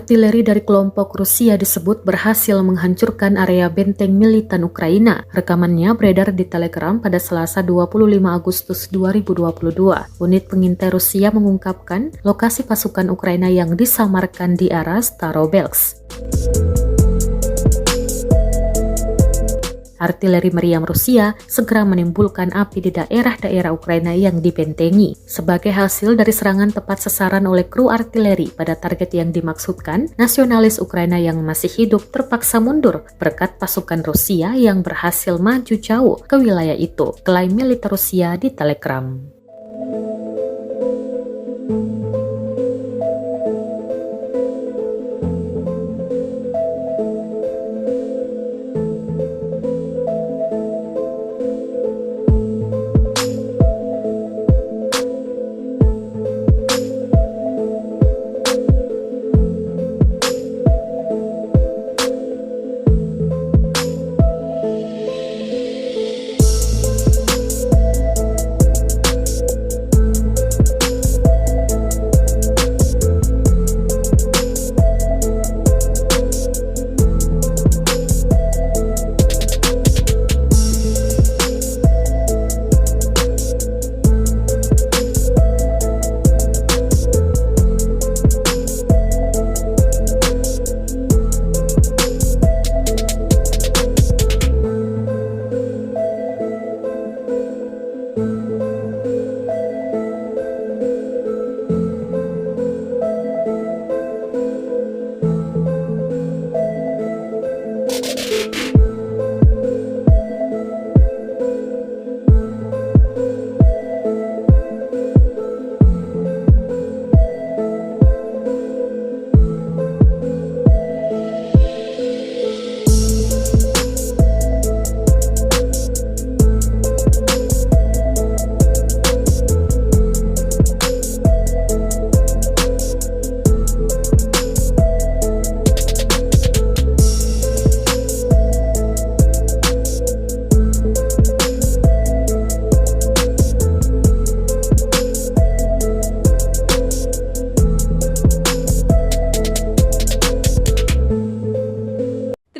Artileri dari kelompok Rusia disebut berhasil menghancurkan area benteng militan Ukraina. Rekamannya beredar di Telegram pada Selasa 25 Agustus 2022. Unit pengintai Rusia mengungkapkan lokasi pasukan Ukraina yang disamarkan di arah Starobelsk. Artileri meriam Rusia segera menimbulkan api di daerah-daerah Ukraina yang dibentengi. Sebagai hasil dari serangan tepat sasaran oleh kru artileri pada target yang dimaksudkan, nasionalis Ukraina yang masih hidup terpaksa mundur berkat pasukan Rusia yang berhasil maju jauh ke wilayah itu, klaim militer Rusia di Telegram.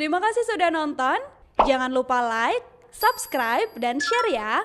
Terima kasih sudah nonton. Jangan lupa like, subscribe, dan share ya.